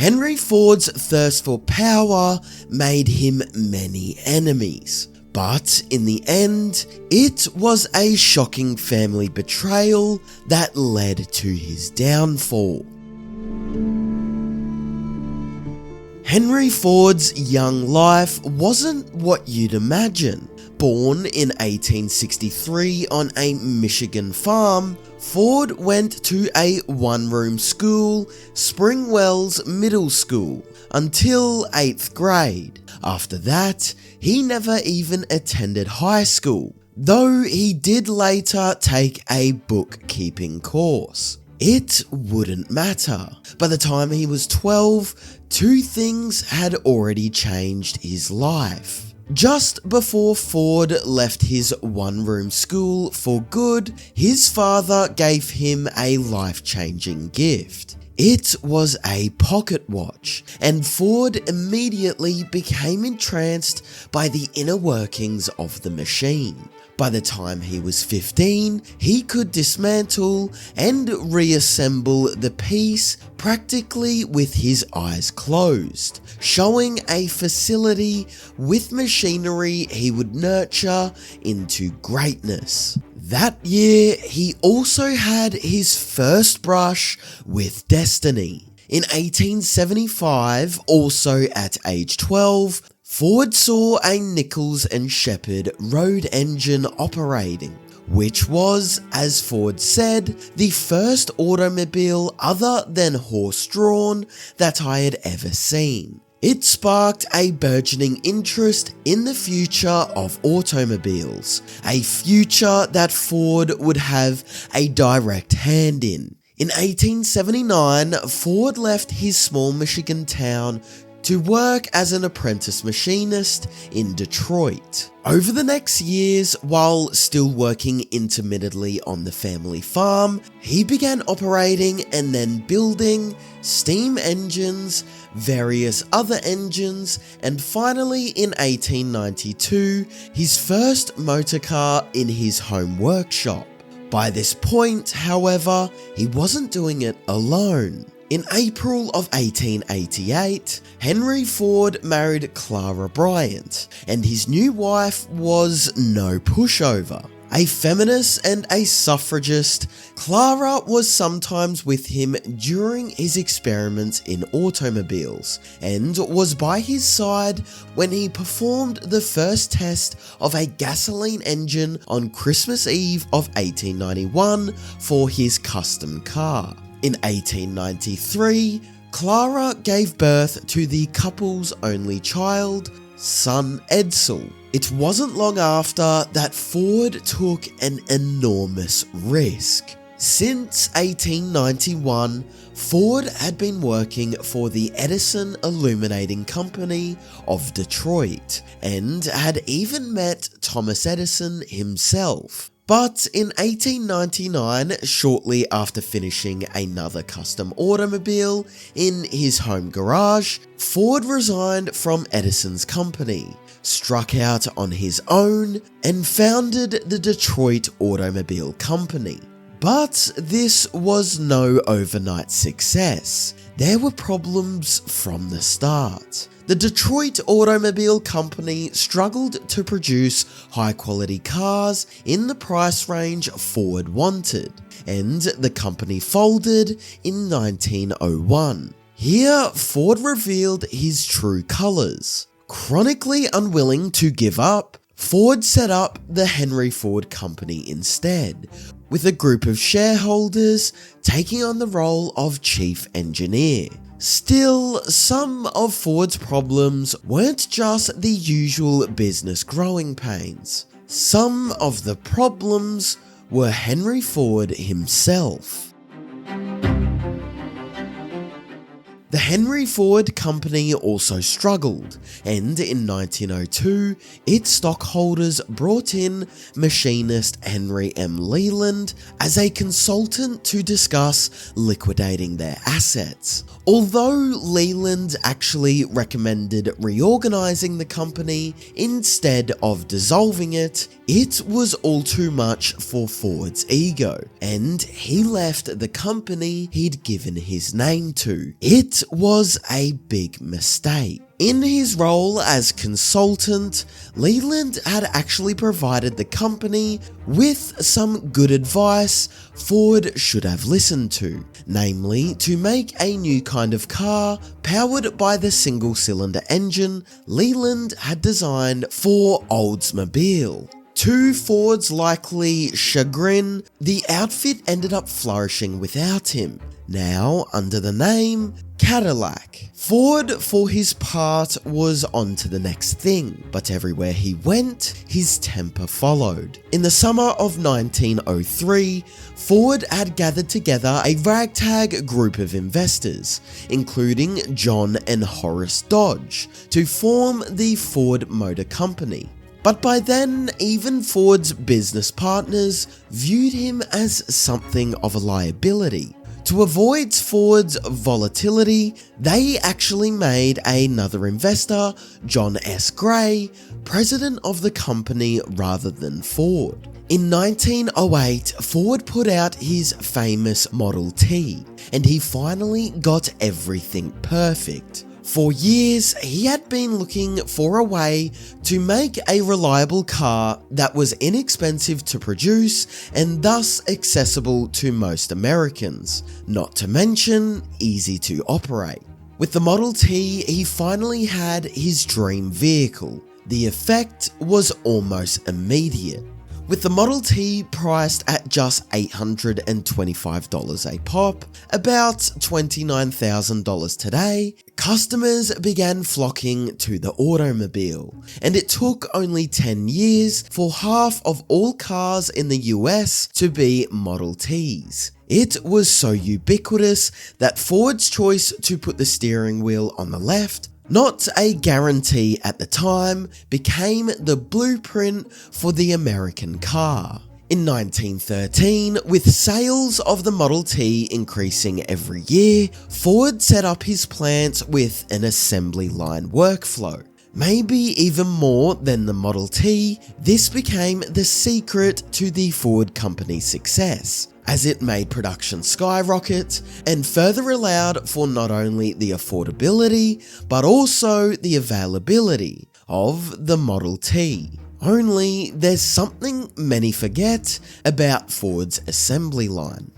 Henry Ford's thirst for power made him many enemies. But in the end, it was a shocking family betrayal that led to his downfall. Henry Ford's young life wasn't what you'd imagine. Born in 1863 on a Michigan farm, Ford went to a one-room school, Springwells Middle School, until 8th grade. After that, he never even attended high school, though he did later take a bookkeeping course. It wouldn't matter. By the time he was 12, two things had already changed his life. Just before Ford left his one-room school for good, his father gave him a life-changing gift. It was a pocket watch, and Ford immediately became entranced by the inner workings of the machine. By the time he was 15, he could dismantle and reassemble the piece practically with his eyes closed, showing a facility with machinery he would nurture into greatness. That year, he also had his first brush with destiny. In 1875, also at age 12, Ford saw a Nichols and Shepard road engine operating, which was, as Ford said, the first automobile other than horse-drawn that I had ever seen. It sparked a burgeoning interest in the future of automobiles, a future that Ford would have a direct hand in. In 1879, Ford left his small Michigan town to work as an apprentice machinist in Detroit. Over the next years, while still working intermittently on the family farm, he began operating and then building steam engines, various other engines, and finally in 1892, his first motor car in his home workshop. By this point, however, he wasn't doing it alone. In April of 1888, Henry Ford married Clara Bryant, and his new wife was no pushover. A feminist and a suffragist, Clara was sometimes with him during his experiments in automobiles, and was by his side when he performed the first test of a gasoline engine on Christmas Eve of 1891 for his custom car. In 1893, Clara gave birth to the couple's only child, son Edsel. It wasn't long after that Ford took an enormous risk. Since 1891, Ford had been working for the Edison Illuminating Company of Detroit, and had even met Thomas Edison himself. But in 1899, shortly after finishing another custom automobile in his home garage, Ford resigned from Edison's company, struck out on his own, and founded the Detroit Automobile Company. But this was no overnight success. There were problems from the start. The Detroit Automobile Company struggled to produce high-quality cars in the price range Ford wanted, and the company folded in 1901. Here, Ford revealed his true colours. Chronically unwilling to give up, Ford set up the Henry Ford Company instead, with a group of shareholders taking on the role of chief engineer. Still, some of Ford's problems weren't just the usual business growing pains. Some of the problems were Henry Ford himself. The Henry Ford Company also struggled, and in 1902, its stockholders brought in machinist Henry M. Leland as a consultant to discuss liquidating their assets. Although Leland actually recommended reorganizing the company instead of dissolving it, it was all too much for Ford's ego, and he left the company he'd given his name to. It It was a big mistake. In his role as consultant, Leland had actually provided the company with some good advice Ford should have listened to, namely to make a new kind of car powered by the single-cylinder engine Leland had designed for Oldsmobile. To Ford's likely chagrin, the outfit ended up flourishing without him, now under the name Cadillac. Ford, for his part, was on to the next thing, but everywhere he went, his temper followed. In the summer of 1903, Ford had gathered together a ragtag group of investors, including John and Horace Dodge, to form the Ford Motor Company. But by then, even Ford's business partners viewed him as something of a liability. To avoid Ford's volatility, they actually made another investor, John S. Gray, president of the company rather than Ford. In 1908, Ford put out his famous Model T, and he finally got everything perfect. For years, he had been looking for a way to make a reliable car that was inexpensive to produce and thus accessible to most Americans, not to mention easy to operate. With the Model T, he finally had his dream vehicle. The effect was almost immediate. With the Model T priced at just $825 a pop, about $29,000 today, customers began flocking to the automobile, and it took only 10 years for half of all cars in the US to be Model Ts. It was so ubiquitous that Ford's choice to put the steering wheel on the left, not a guarantee at the time, became the blueprint for the American car. In 1913, with sales of the Model T increasing every year, Ford set up his plant with an assembly line workflow. Maybe even more than the Model T, this became the secret to the Ford company's success, as it made production skyrocket and further allowed for not only the affordability, but also the availability of the Model T. Only there's something many forget about Ford's assembly line.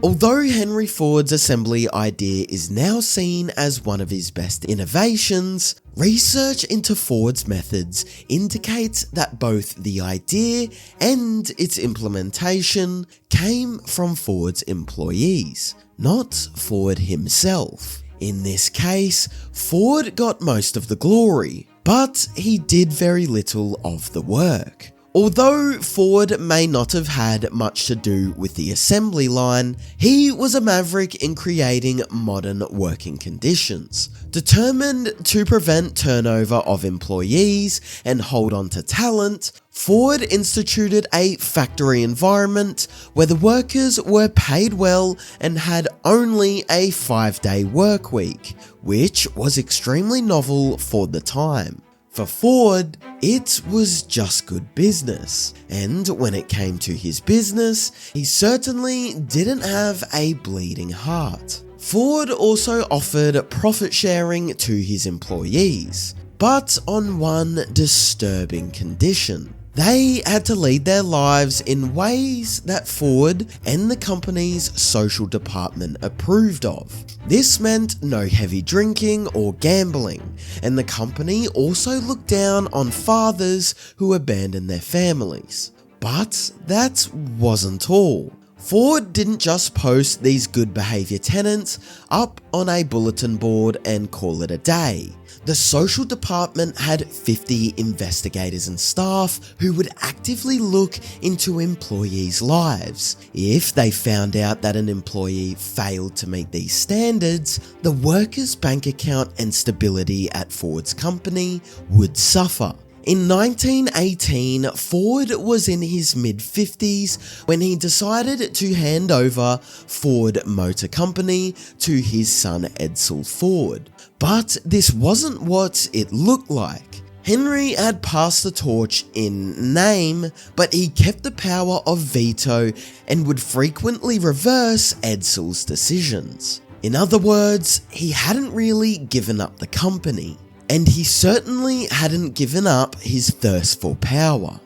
Although Henry Ford's assembly idea is now seen as one of his best innovations, research into Ford's methods indicates that both the idea and its implementation came from Ford's employees, not Ford himself. In this case, Ford got most of the glory, but he did very little of the work. Although Ford may not have had much to do with the assembly line, he was a maverick in creating modern working conditions. Determined to prevent turnover of employees and hold on to talent, Ford instituted a factory environment where the workers were paid well and had only a 5-day work week, which was extremely novel for the time. For Ford, it was just good business, and when it came to his business, he certainly didn't have a bleeding heart. Ford also offered profit sharing to his employees, but on one disturbing condition. They had to lead their lives in ways that Ford and the company's social department approved of. This meant no heavy drinking or gambling, and the company also looked down on fathers who abandoned their families. But that wasn't all. Ford didn't just post these good behavior tenets up on a bulletin board and call it a day. The social department had 50 investigators and staff who would actively look into employees' lives. If they found out that an employee failed to meet these standards, the worker's bank account and stability at Ford's company would suffer. In 1918, Ford was in his mid-50s when he decided to hand over Ford Motor Company to his son Edsel Ford. But this wasn't what it looked like. Henry had passed the torch in name, but he kept the power of veto and would frequently reverse Edsel's decisions. In other words, he hadn't really given up the company, and he certainly hadn't given up his thirst for power.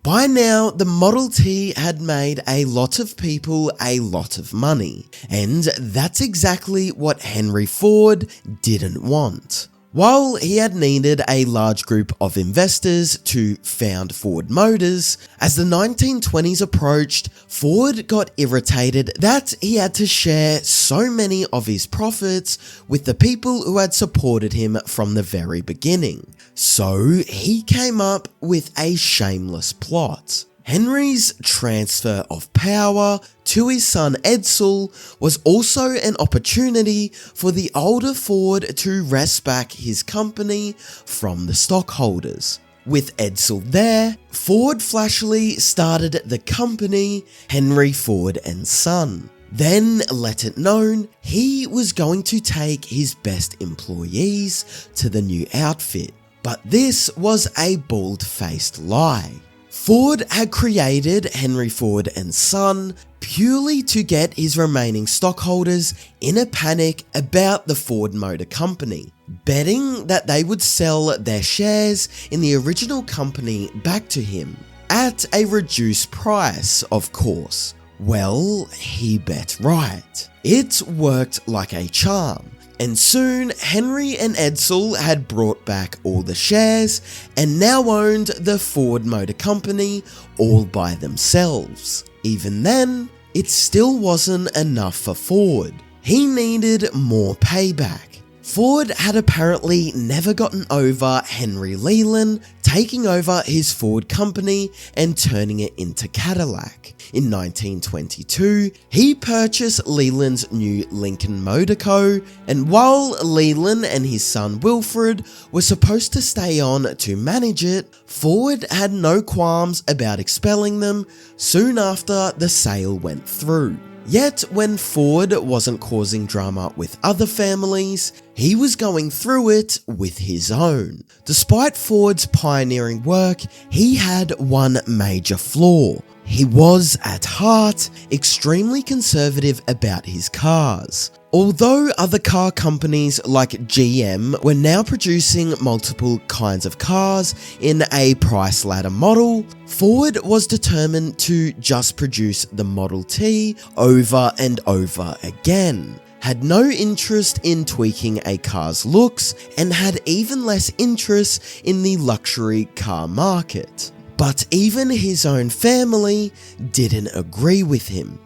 By now, the Model T had made a lot of people a lot of money, and that's exactly what Henry Ford didn't want. While he had needed a large group of investors to found Ford Motors, as the 1920s approached, Ford got irritated that he had to share so many of his profits with the people who had supported him from the very beginning. So he came up with a shameless plot. Henry's transfer of power to his son Edsel was also an opportunity for the older Ford to wrest back his company from the stockholders. With Edsel there, Ford flashily started the company Henry Ford and Son. Then let it known he was going to take his best employees to the new outfit. But this was a bald-faced lie. Ford had created Henry Ford and Son purely to get his remaining stockholders in a panic about the Ford Motor Company, betting that they would sell their shares in the original company back to him, at a reduced price, of course. Well, he bet right. It worked like a charm. And soon, Henry and Edsel had brought back all the shares and now owned the Ford Motor Company all by themselves. Even then, it still wasn't enough for Ford. He needed more payback. Ford had apparently never gotten over Henry Leland taking over his Ford company and turning it into Cadillac. In 1922, he purchased Leland's new Lincoln Motor Co., and while Leland and his son Wilfred were supposed to stay on to manage it, Ford had no qualms about expelling them soon after the sale went through. Yet when Ford wasn't causing drama with other families, he was going through it with his own. Despite Ford's pioneering work, he had one major flaw. He was, at heart, extremely conservative about his cars. Although other car companies like GM were now producing multiple kinds of cars in a price ladder model, Ford was determined to just produce the Model T over and over again, had no interest in tweaking a car's looks, and had even less interest in the luxury car market. But even his own family didn't agree with him.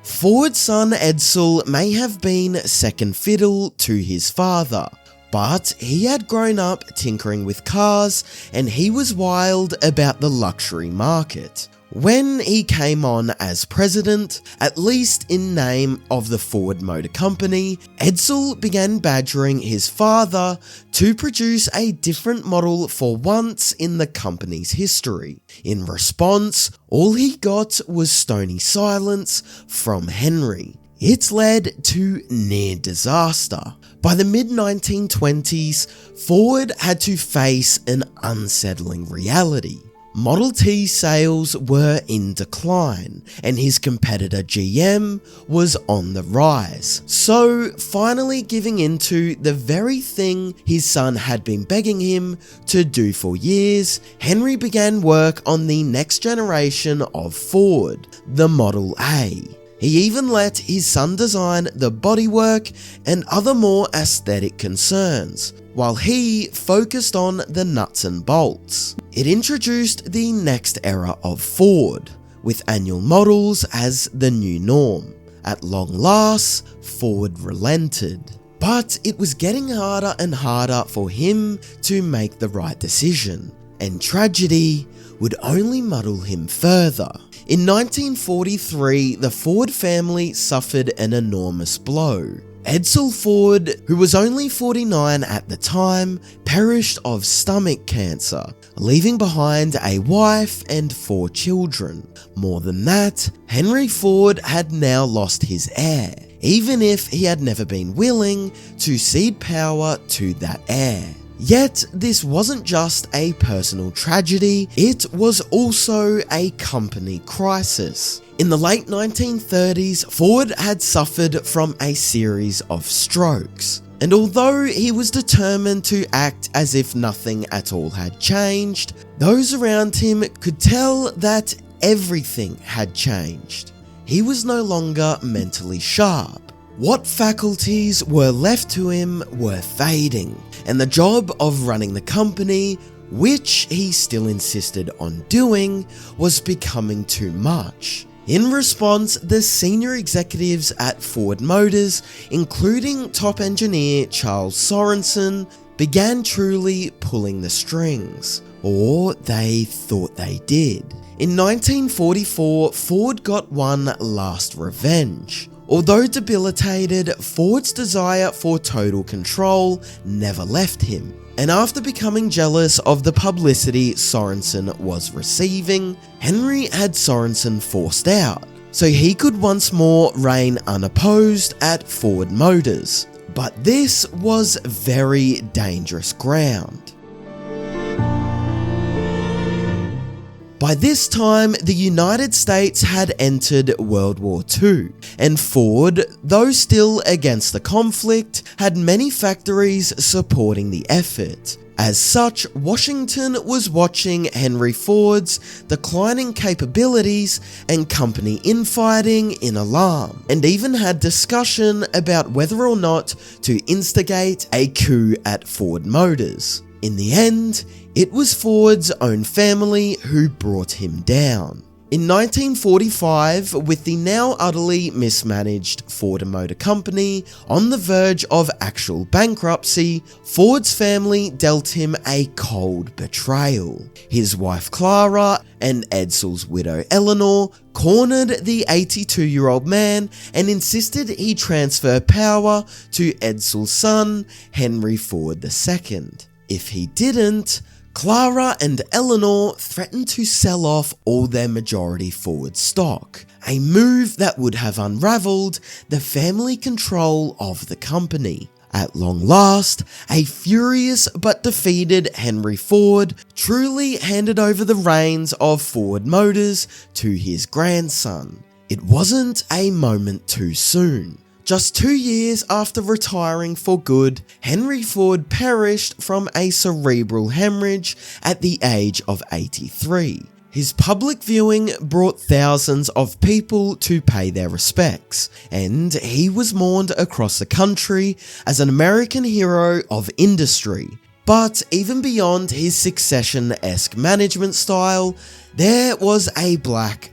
Ford's son Edsel may have been second fiddle to his father, but he had grown up tinkering with cars and he was wild about the luxury market. When he came on as president, at least in name of the Ford Motor Company, Edsel began badgering his father to produce a different model for once in the company's history. In response, all he got was stony silence from Henry. It led to near disaster. By the mid-1920s, Ford had to face an unsettling reality. Model T sales were in decline, and his competitor GM was on the rise. So, finally giving into the very thing his son had been begging him to do for years, Henry began work on the next generation of Ford, the Model A. He even let his son design the bodywork and other more aesthetic concerns, while he focused on the nuts and bolts. It introduced the next era of Ford, with annual models as the new norm. At long last, Ford relented. But it was getting harder and harder for him to make the right decision, and tragedy would only muddle him further. In 1943, the Ford family suffered an enormous blow. Edsel Ford, who was only 49 at the time, perished of stomach cancer, leaving behind a wife and 4 children. More than that, Henry Ford had now lost his heir. even if he had never been willing to cede power to that heir. Yet, this wasn't just a personal tragedy, it was also a company crisis. In the late 1930s, Ford had suffered from a series of strokes. And although he was determined to act as if nothing at all had changed, those around him could tell that everything had changed. He was no longer mentally sharp. What faculties were left to him were fading, and the job of running the company, which he still insisted on doing, was becoming too much. In response, the senior executives at Ford Motors, including top engineer Charles Sorensen, began truly pulling the strings, or they thought they did. In 1944, Ford got one last revenge. Although debilitated, Ford's desire for total control never left him, and after becoming jealous of the publicity Sorensen was receiving, Henry had Sorensen forced out, so he could once more reign unopposed at Ford Motors. But this was very dangerous ground. By this time, the United States had entered World War II, and Ford, though still against the conflict, had many factories supporting the effort. As such, Washington was watching Henry Ford's declining capabilities and company infighting in alarm, and even had discussion about whether or not to instigate a coup at Ford Motors. In the end, it was Ford's own family who brought him down. In 1945, with the now utterly mismanaged Ford Motor Company on the verge of actual bankruptcy, Ford's family dealt him a cold betrayal. His wife Clara and Edsel's widow Eleanor cornered the 82-year-old man and insisted he transfer power to Edsel's son, Henry Ford II. If he didn't, Clara and Eleanor threatened to sell off all their majority Ford stock, a move that would have unraveled the family control of the company. At long last, a furious but defeated Henry Ford truly handed over the reins of Ford Motors to his grandson. It wasn't a moment too soon. Just 2 years after retiring for good, Henry Ford perished from a cerebral hemorrhage at the age of 83. His public viewing brought thousands of people to pay their respects, and he was mourned across the country as an American hero of industry. But even beyond his Succession-esque management style, there was a black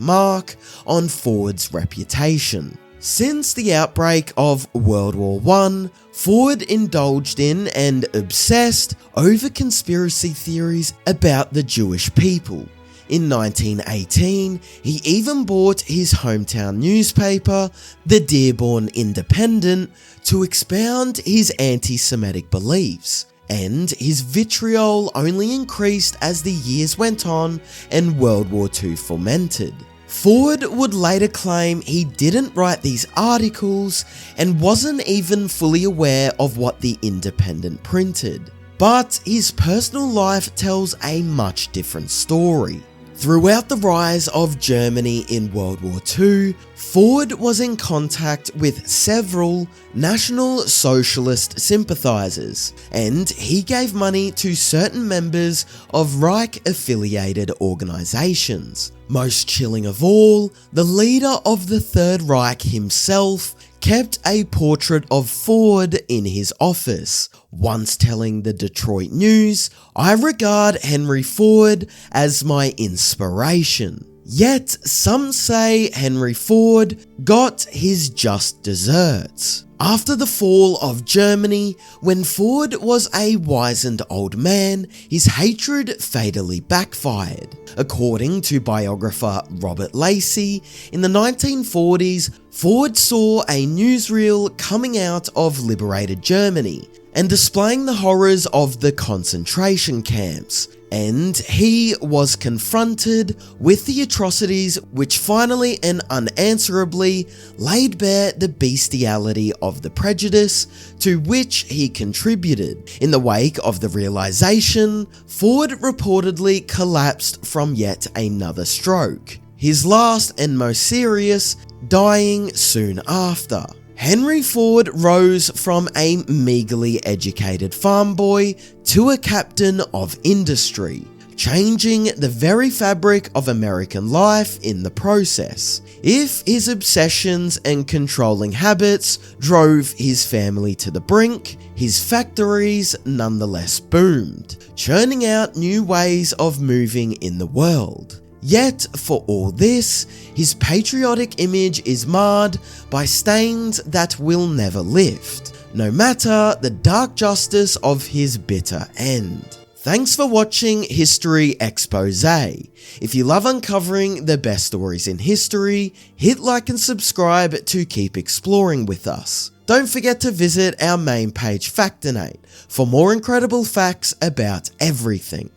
mark on Ford's reputation. Since the outbreak of World War I, Ford indulged in and obsessed over conspiracy theories about the Jewish people. In 1918, he even bought his hometown newspaper, the Dearborn Independent, to expound his anti-Semitic beliefs, and his vitriol only increased as the years went on and World War II fomented. Ford would later claim he didn't write these articles and wasn't even fully aware of what the Independent printed. But his personal life tells a much different story. Throughout the rise of Germany in World War II, Ford was in contact with several National Socialist sympathizers, and he gave money to certain members of Reich-affiliated organizations. Most chilling of all, the leader of the Third Reich himself kept a portrait of Ford in his office, once telling the Detroit News, "I regard Henry Ford as my inspiration." Yet some say Henry Ford got his just desserts. After the fall of Germany, when Ford was a wizened old man, his hatred fatally backfired. According to biographer Robert Lacey, in the 1940s, Ford saw a newsreel coming out of liberated Germany and displaying the horrors of the concentration camps, and he was confronted with the atrocities which finally and unanswerably laid bare the bestiality of the prejudice to which he contributed. In the wake of the realization, Ford reportedly collapsed from yet another stroke, his last and most serious, dying soon after. Henry Ford rose from a meagerly educated farm boy to a captain of industry, changing the very fabric of American life in the process. If his obsessions and controlling habits drove his family to the brink, his factories nonetheless boomed, churning out new ways of moving in the world. Yet, for all this, his patriotic image is marred by stains that will never lift, no matter the dark justice of his bitter end. Thanks for watching History Expose. If you love uncovering the best stories in history, hit like and subscribe to keep exploring with us. Don't forget to visit our main page Factinate for more incredible facts about everything.